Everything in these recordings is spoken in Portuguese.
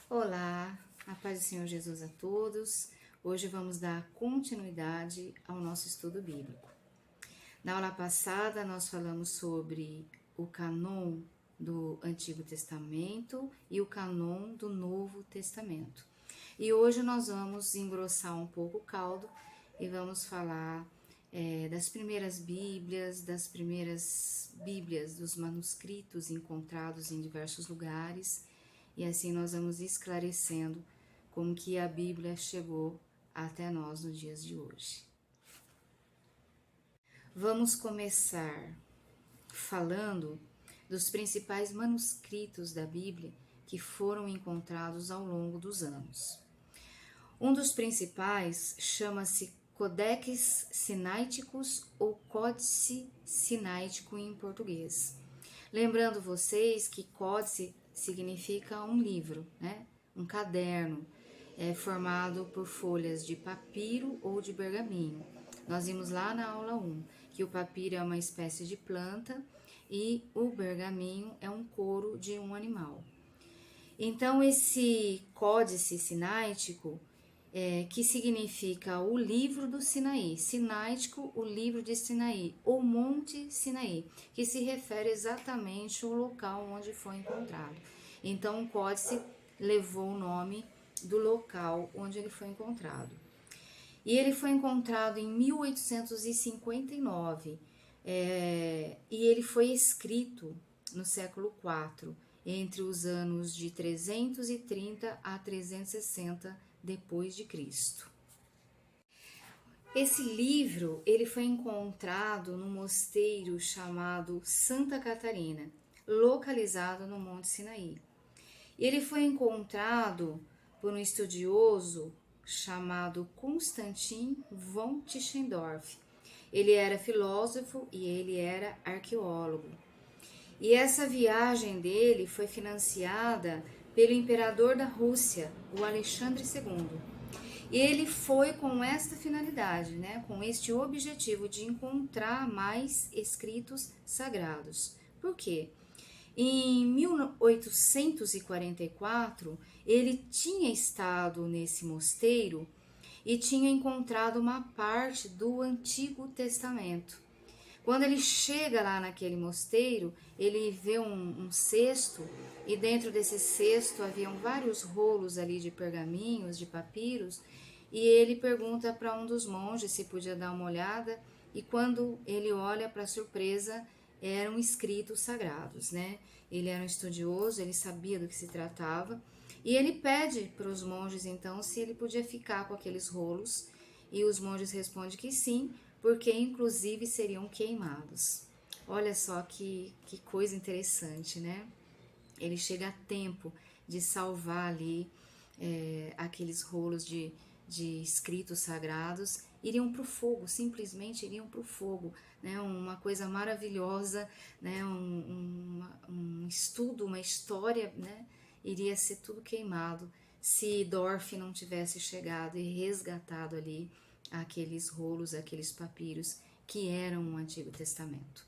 Olá, a paz do Senhor Jesus a todos. Hoje vamos dar continuidade ao nosso estudo bíblico. Na aula passada, nós falamos sobre o cânon do Antigo Testamento e o cânon do Novo Testamento. E hoje nós vamos engrossar um pouco o caldo e vamos falar das primeiras Bíblias, dos manuscritos encontrados em diversos lugares. E assim nós vamos esclarecendo como que a Bíblia chegou até nós nos dias de hoje. Vamos começar falando dos principais manuscritos da Bíblia que foram encontrados ao longo dos anos. Um dos principais chama-se Codex Sinaiticus ou Códice Sinaítico em português. Lembrando vocês que códice significa um livro, né? Um caderno, formado por folhas de papiro ou de pergaminho. Nós vimos lá na aula 1 que o papiro é uma espécie de planta e o pergaminho é um couro de um animal. Então, esse códice sinaítico, que significa o livro do Sinaí, sinaítico, o livro de Sinaí, ou Monte Sinaí, que se refere exatamente ao local onde foi encontrado. Então, o códice levou o nome do local onde ele foi encontrado. E ele foi encontrado em 1859, e ele foi escrito no século IV, entre os anos de 330 a 360 depois de Cristo. Esse livro ele foi encontrado num mosteiro chamado Santa Catarina, localizado no Monte Sinaí. Ele foi encontrado por um estudioso chamado Constantin von Tischendorf. Ele era filósofo e ele era arqueólogo. E essa viagem dele foi financiada pelo imperador da Rússia, o Alexandre II. E ele foi com esta finalidade, né, com este objetivo de encontrar mais escritos sagrados. Por quê? Em 1844, ele tinha estado nesse mosteiro e tinha encontrado uma parte do Antigo Testamento. Quando ele chega lá naquele mosteiro, ele vê um cesto e dentro desse cesto haviam vários rolos ali de pergaminhos, de papiros, e ele pergunta para um dos monges se podia dar uma olhada, e quando ele olha, para surpresa, eram escritos sagrados, né? Ele era um estudioso, ele sabia do que se tratava, e ele pede para os monges então se ele podia ficar com aqueles rolos, e os monges respondem que sim, porque inclusive seriam queimados. Olha só que coisa interessante, né? Ele chega a tempo de salvar ali aqueles rolos de escritos sagrados, iriam para o fogo, simplesmente iriam para o fogo, né? Uma coisa maravilhosa, né? Um estudo, uma história, né? Iria ser tudo queimado se Dorf não tivesse chegado e resgatado ali aqueles rolos, aqueles papiros que eram o Antigo Testamento.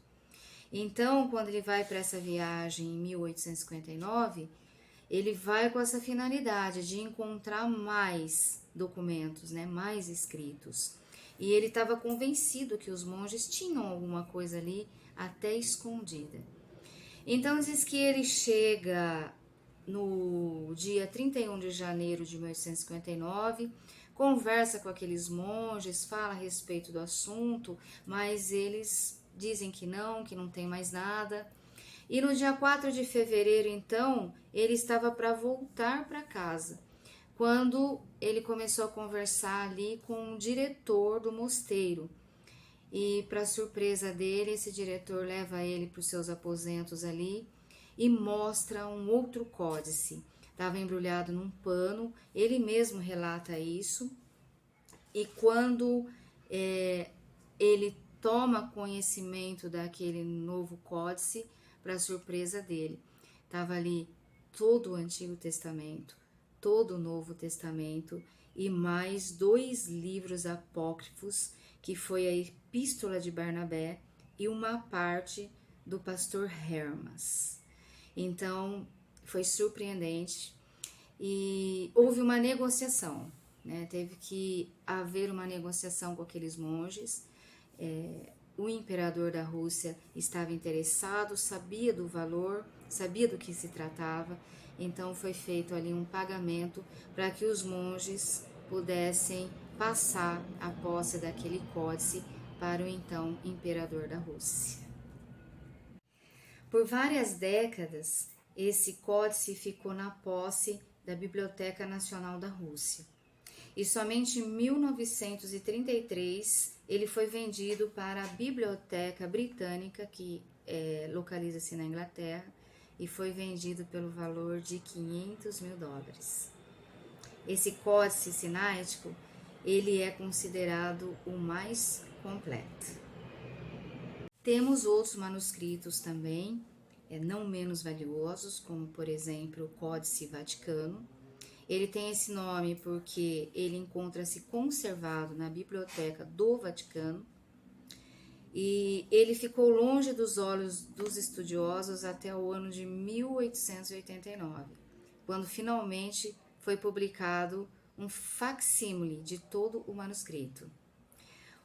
Então, quando ele vai para essa viagem em 1859, ele vai com essa finalidade de encontrar mais documentos, né, mais escritos. E ele estava convencido que os monges tinham alguma coisa ali até escondida. Então diz que ele chega no dia 31 de janeiro de 1859, conversa com aqueles monges, fala a respeito do assunto, mas eles dizem que não tem mais nada. E no dia 4 de fevereiro, então, ele estava para voltar para casa, quando ele começou a conversar ali com o diretor do mosteiro. E, para surpresa dele, esse diretor leva ele para os seus aposentos ali e mostra um outro códice. Estava embrulhado num pano, ele mesmo relata isso. E quando ele toma conhecimento daquele novo códice, para surpresa dele, estava ali todo o Antigo Testamento, todo o Novo Testamento e mais 2 livros apócrifos, que foi a Epístola de Barnabé e uma parte do pastor Hermas. Então, foi surpreendente. e houve uma negociação, né? Teve que haver uma negociação com aqueles monges. O imperador da Rússia estava interessado, sabia do valor, sabia do que se tratava, então foi feito ali um pagamento para que os monges pudessem passar a posse daquele códice para o então imperador da Rússia. Por várias décadas, esse códice ficou na posse da Biblioteca Nacional da Rússia. E somente em 1933 ele foi vendido para a Biblioteca Britânica, que localiza-se na Inglaterra, e foi vendido pelo valor de US$ 500 mil. Esse códice sináitico, ele é considerado o mais completo. Temos outros manuscritos também, não menos valiosos, como por exemplo o Códice Vaticano. Ele tem esse nome porque ele encontra-se conservado na Biblioteca do Vaticano e ele ficou longe dos olhos dos estudiosos até o ano de 1889, quando finalmente foi publicado um facsímile de todo o manuscrito.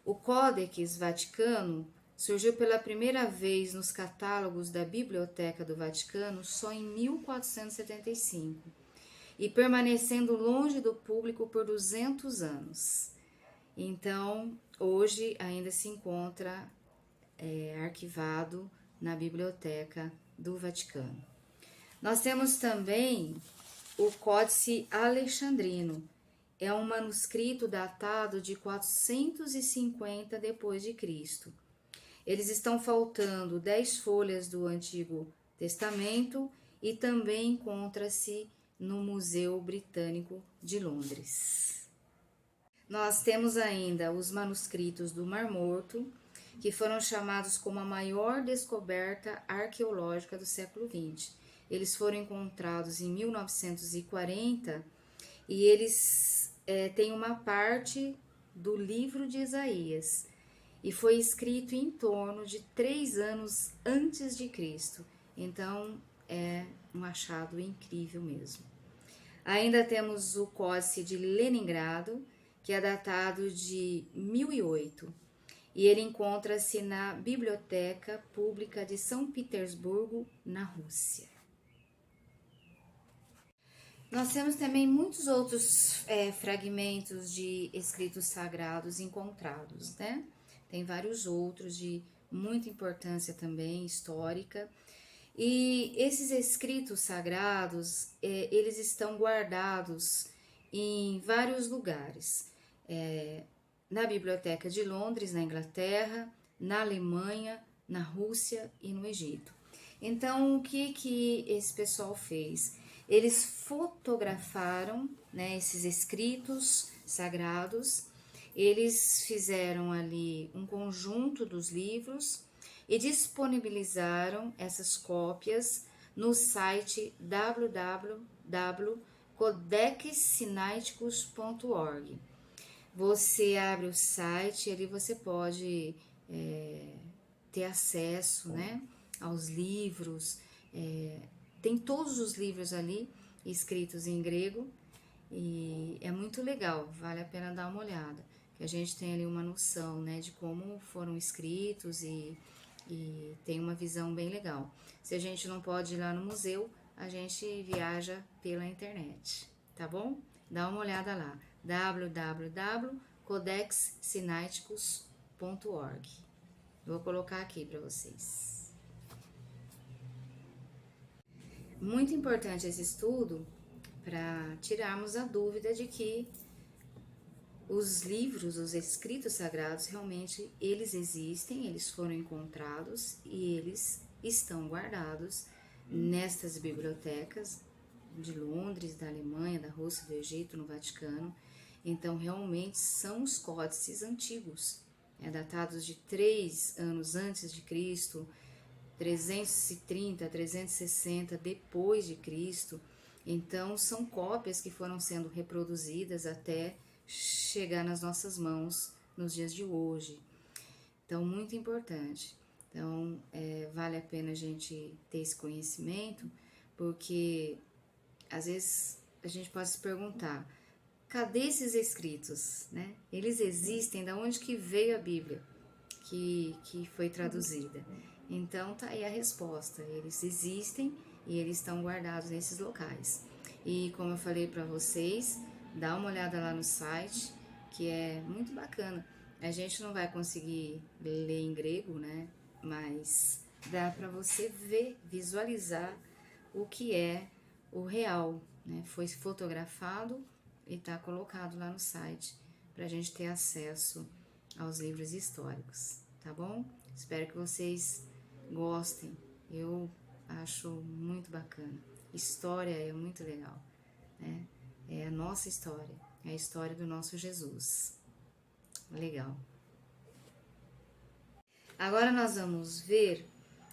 O Codex Vaticano surgiu pela primeira vez nos catálogos da Biblioteca do Vaticano só em 1475 e permanecendo longe do público por 200 anos. Então, hoje ainda se encontra arquivado na Biblioteca do Vaticano. Nós temos também o Códice Alexandrino. É um manuscrito datado de 450 depois de Cristo. Eles estão faltando 10 folhas do Antigo Testamento e também encontra-se no Museu Britânico de Londres. Nós temos ainda os manuscritos do Mar Morto, que foram chamados como a maior descoberta arqueológica do século XX. Eles foram encontrados em 1940 e eles têm uma parte do livro de Isaías e foi escrito em torno de 3 anos antes de Cristo. Então, é um achado incrível mesmo. Ainda temos o Códice de Leningrado, que é datado de 1008, e ele encontra-se na Biblioteca Pública de São Petersburgo, na Rússia. Nós temos também muitos outros fragmentos de escritos sagrados encontrados, né? Tem vários outros de muita importância também histórica. E esses escritos sagrados, eles estão guardados em vários lugares. Na Biblioteca de Londres, na Inglaterra, na Alemanha, na Rússia e no Egito. Então, o que esse pessoal fez? Eles fotografaram, né, esses escritos sagrados, eles fizeram ali um conjunto dos livros e disponibilizaram essas cópias no site www.codexsinaiticus.org. Você abre o site e ali você pode ter acesso, né, aos livros. Tem todos os livros ali escritos em grego e é muito legal, vale a pena dar uma olhada, que a gente tem ali uma noção, né, de como foram escritos e tem uma visão bem legal. Se a gente não pode ir lá no museu, a gente viaja pela internet, tá bom? Dá uma olhada lá, www.codexsinaiticus.org. Vou colocar aqui para vocês. Muito importante esse estudo para tirarmos a dúvida de que os livros, os escritos sagrados, realmente eles existem, eles foram encontrados e eles estão guardados nestas bibliotecas de Londres, da Alemanha, da Rússia, do Egito, no Vaticano. Então, realmente são os códices antigos, datados de 3 anos antes de Cristo, 330, 360 depois de Cristo. Então, são cópias que foram sendo reproduzidas até chegar nas nossas mãos nos dias de hoje. Então, muito importante. Então, vale a pena a gente ter esse conhecimento, porque às vezes a gente pode se perguntar, cadê esses escritos, né? Eles existem, da onde que veio a Bíblia que foi traduzida? Então tá aí a resposta, eles existem e eles estão guardados nesses locais. E como eu falei para vocês, dá uma olhada lá no site, que é muito bacana. A gente não vai conseguir ler em grego, né? Mas dá para você ver, visualizar o que é o real, né? Foi fotografado e está colocado lá no site para a gente ter acesso aos livros históricos, tá bom? Espero que vocês gostem. Eu acho muito bacana. História é muito legal, né? É a nossa história, é a história do nosso Jesus. Legal. Agora nós vamos ver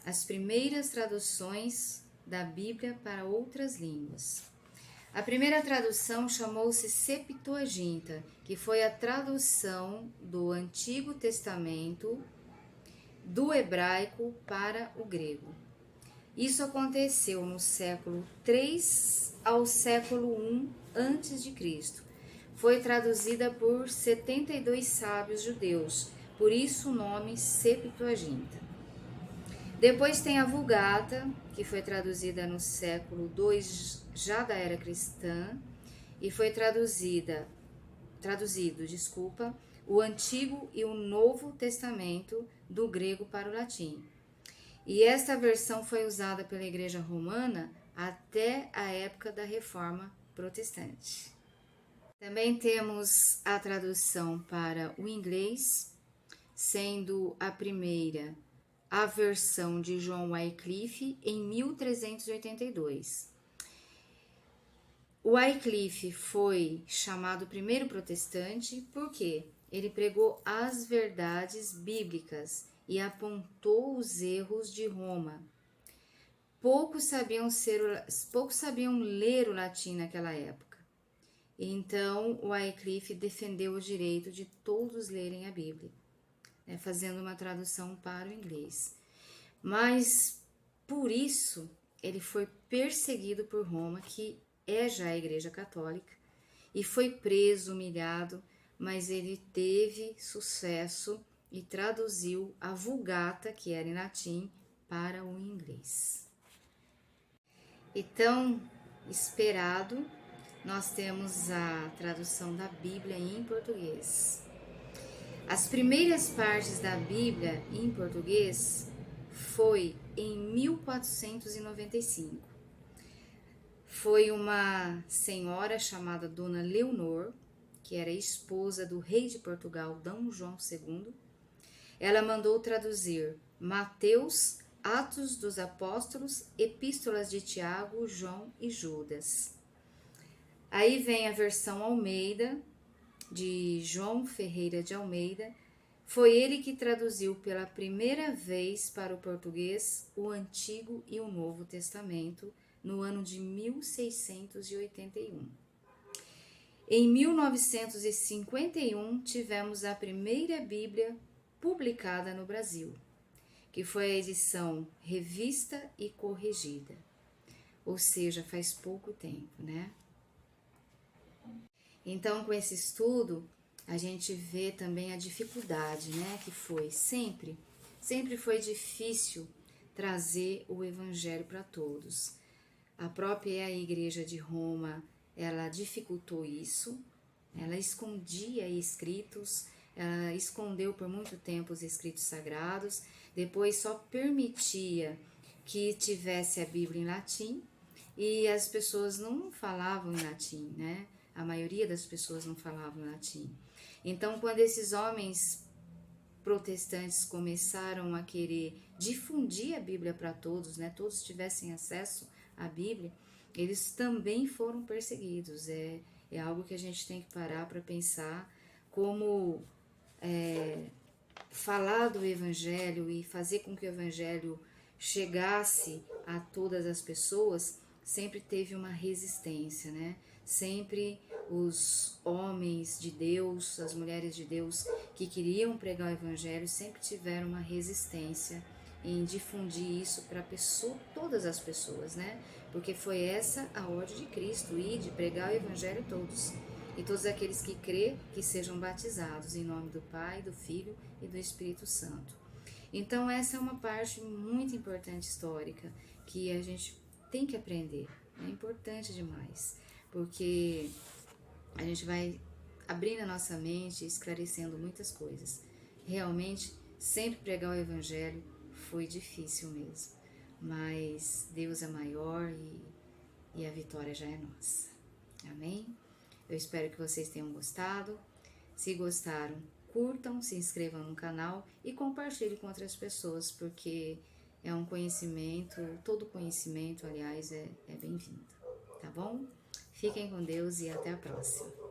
as primeiras traduções da Bíblia para outras línguas. A primeira tradução chamou-se Septuaginta, que foi a tradução do Antigo Testamento do hebraico para o grego. Isso aconteceu no século 3 ao século 1 a.C. Foi traduzida por 72 sábios judeus, por isso o nome Septuaginta. Depois tem a Vulgata, que foi traduzida no século 2 já da era cristã, e foi traduzido, o Antigo e o Novo Testamento do grego para o latim. E esta versão foi usada pela Igreja Romana até a época da Reforma Protestante. Também temos a tradução para o inglês, sendo a primeira a versão de John Wycliffe em 1382. Wycliffe foi chamado primeiro protestante porque ele pregou as verdades bíblicas e apontou os erros de Roma. Poucos sabiam ler o latim naquela época. Então, Wycliffe defendeu o direito de todos lerem a Bíblia, né, fazendo uma tradução para o inglês. Mas, por isso, ele foi perseguido por Roma, que é já a Igreja Católica, e foi preso, humilhado, mas ele teve sucesso e traduziu a Vulgata, que era em latim, para o inglês. E tão esperado, nós temos a tradução da Bíblia em português. As primeiras partes da Bíblia em português foi em 1495. Foi uma senhora chamada Dona Leonor, que era esposa do rei de Portugal, D. João II. Ela mandou traduzir Mateus, Atos dos Apóstolos, Epístolas de Tiago, João e Judas. Aí vem a versão Almeida, de João Ferreira de Almeida. Foi ele que traduziu pela primeira vez para o português o Antigo e o Novo Testamento no ano de 1681. Em 1951, tivemos a primeira Bíblia publicada no Brasil, que foi a edição revista e corrigida, ou seja, faz pouco tempo, né? Então, com esse estudo, a gente vê também a dificuldade, né, que foi sempre foi difícil trazer o evangelho para todos. A própria Igreja de Roma, ela dificultou isso, ela escondia escritos, ela escondeu por muito tempo os escritos sagrados, depois só permitia que tivesse a Bíblia em latim, e as pessoas não falavam em latim, né? A maioria das pessoas não falavam latim. Então, quando esses homens protestantes começaram a querer difundir a Bíblia para todos, né? Todos tivessem acesso à Bíblia, eles também foram perseguidos. É algo que a gente tem que parar para pensar como falar do Evangelho e fazer com que o Evangelho chegasse a todas as pessoas, sempre teve uma resistência, né? Sempre os homens de Deus, as mulheres de Deus que queriam pregar o Evangelho, sempre tiveram uma resistência em difundir isso para todas as pessoas, né? Porque foi essa a ordem de Cristo, ir de pregar o evangelho a todos. E todos aqueles que crê que sejam batizados em nome do Pai, do Filho e do Espírito Santo. Então essa é uma parte muito importante histórica que a gente tem que aprender. É importante demais, porque a gente vai abrindo a nossa mente e esclarecendo muitas coisas. Realmente, sempre pregar o Evangelho foi difícil mesmo, mas Deus é maior e a vitória já é nossa. Amém? Eu espero que vocês tenham gostado. Se gostaram, curtam, se inscrevam no canal e compartilhem com outras pessoas, porque é um conhecimento, todo conhecimento, aliás, é bem-vindo, tá bom? Fiquem com Deus e até a próxima.